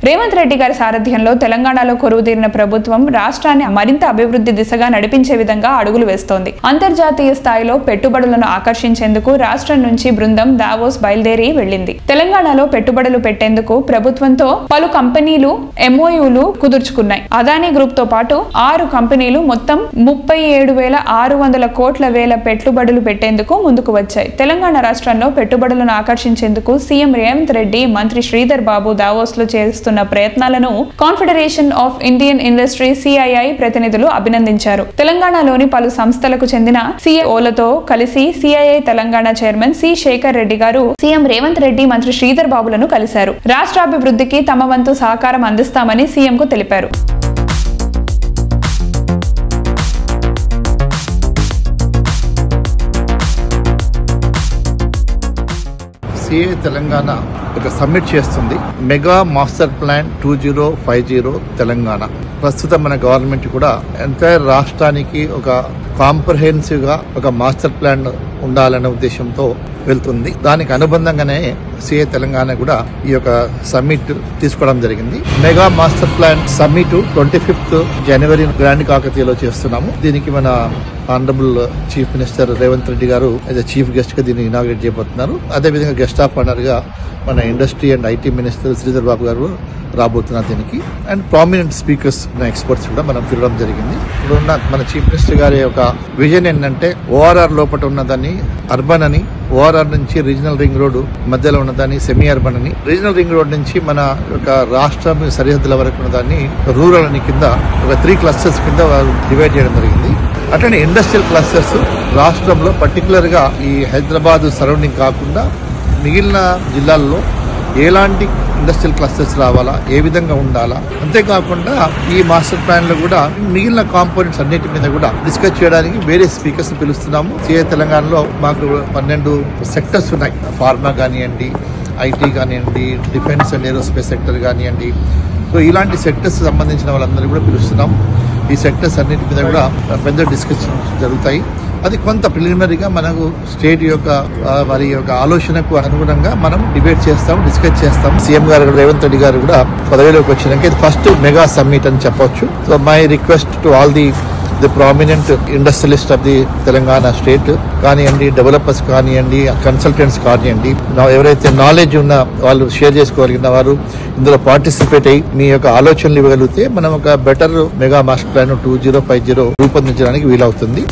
రేవంత్ రెడ్డి గారి సారథ్యంలో తెలంగాణలో కొలువుదీరిన ప్రభుత్వం రాష్ట్రాన్ని మరింత అభివృద్ధి దిశగా నడిపించే విధంగా అడుగులు వేస్తోంది. అంతర్జాతీయ స్థాయిలో పెట్టుబడులను ఆకర్షించేందుకు రాష్ట్రం నుంచి బృందం దావోస్ బయలుదేరి వెళ్లింది. తెలంగాణలో పెట్టుబడులు పెట్టేందుకు ప్రభుత్వంతో పలు కంపెనీలు ఎంఓయూలు కుదుర్చుకున్నాయి. అదానీ గ్రూప్ తో పాటు 6 కంపెనీలు మొత్తం 37,600 కోట్ల పెట్టుబడులు పెట్టేందుకు ముందుకు వచ్చాయి. తెలంగాణ రాష్ట్రంలో పెట్టుబడులను ఆకర్షించేందుకు సీఎం రేవంత్ రెడ్డి, మంత్రి శ్రీధర్ బాబు దావోస్ లో చేస్తున్న ప్రయత్నాలను confederation of Indian industry CII ప్రతినిధులు అభినందించారు. తెలంగాణలోని పలు సంస్థలకు చెందిన CEOలతో కలిసి CII Telangana chairman C Shekhar Reddy గారు సీఎం రేవంత్ రెడ్డి, మంత్రి శ్రీధర్ బాబులను కలిశారు. రాష్ట్రాభివృద్ధికి తమ వంతు సహకారం అందిస్తామని సీఎం కు తెలిపారు. CII తెలంగాణ ఒక సబ్మిట్ చేస్తుంది. Mega master plan 2050 Telangana. ప్రస్తుతం మన గవర్నమెంట్ కూడా ఎంటైర్ రాష్ట్రానికి ఒక కాంప్రహెన్సివ్ గా ఒక మాస్టర్ ప్లాన్ ఉండాలనే ఉద్దేశంతో వెళ్తుంది. దానికి అనుబంధంగానే CII తెలంగాణ కూడా ఈ యొక్క సమ్మిట్ తీసుకోవడం జరిగింది. Mega master plan summit 25th జనవరి గ్రాండ్ కాకతీయలో చేస్తున్నాము. దీనికి మన honourable chief minister Revanth Reddy గారు చీఫ్ గెస్ట్ గా దీన్ని ఇనాగ్రేట్ చేయబోతున్నారు. అదేవిధంగా గెస్ట్ ఆఫ్ ఆనర్ గా మన industry and IT minister Sridhar Babu గారు రాబోతున్నారు దీనికి. అండ్ ప్రామినెంట్ స్పీకర్స్ ఎక్స్పర్ట్స్ కూడా మనం పిలవడం జరిగింది. ఇప్పుడున్న మన చీఫ్ మినిస్టర్ గారి యొక్క విజన్ ఏంటంటే ORR లోపల ఉన్నదాన్ని అర్బన్ అని, ORR నుంచి రీజనల్ రింగ్ రోడ్ మధ్యలో ఉన్నదాన్ని సెమీ అర్బన్ అని, రీజనల్ రింగ్ రోడ్ నుంచి మన యొక్క రాష్ట్రం సరిహద్దుల వరకు ఉన్నదాన్ని రూరల్ అని కింద ఒక 3 క్లస్టర్స్ కింద డివైడ్ చేయడం జరిగింది. అట్లనే ఇండస్ట్రియల్ క్లస్టర్స్ రాష్ట్రంలో పర్టికులర్ గా ఈ హైదరాబాద్ సరౌండింగ్ కాకుండా మిగిలిన జిల్లాల్లో ఎలాంటి ఇండస్ట్రియల్ క్లస్టర్స్ రావాలా, ఏ విధంగా ఉండాలా, అంతేకాకుండా ఈ మాస్టర్ ప్లాన్ లో కూడా మిగిలిన కాంపోనెంట్స్ అన్నిటి మీద కూడా డిస్కస్ చేయడానికి వేరే స్పీకర్స్ పిలుస్తున్నాము. CII తెలంగాణలో మాకు 12 సెక్టర్స్ ఉన్నాయి. ఫార్మా కానివ్వండి, IT కానివ్వండి, డిఫెన్స్ అండ్ ఏరోస్పేస్ సెక్టర్ కానివ్వండి. సో ఇలాంటి సెక్టర్స్ సంబంధించిన వాళ్ళందరూ కూడా పిలుస్తున్నాం. ఈ సెక్టర్స్ అన్నిటి మీద కూడా పెద్ద డిస్కషన్ జరుగుతాయి. అది కొంత ప్రిలిమినరీగా మనకు స్టేట్ యొక్క వారి యొక్క ఆలోచనకు అనుగుణంగా మనం డిబేట్ చేస్తాం, డిస్కస్ చేస్తాం. సీఎం గారు రేవంత్ రెడ్డి గారు కూడా పదవిలోకి వచ్చినాక ఇది ఫస్ట్ మెగా సమ్మిట్ అని చెప్పొచ్చు. So my request to all the prominent industrialist of the Telangana state కానివ్వండి, డెవలపర్స్ కానివ్వండి, కన్సల్టెంట్స్ కానివ్వండి, ఎవరైతే నాలెడ్జ్ ఉన్న వాళ్ళు షేర్ చేసుకోగలిగిన వారు ఇందులో పార్టిసిపేట్ అయ్యి మీ యొక్క ఆలోచనలు ఇవ్వగలిగితే మనం ఒక బెటర్ మెగా మాస్టర్ ప్లాన్ 2050 రూపొందించడానికి వీలవుతుంది.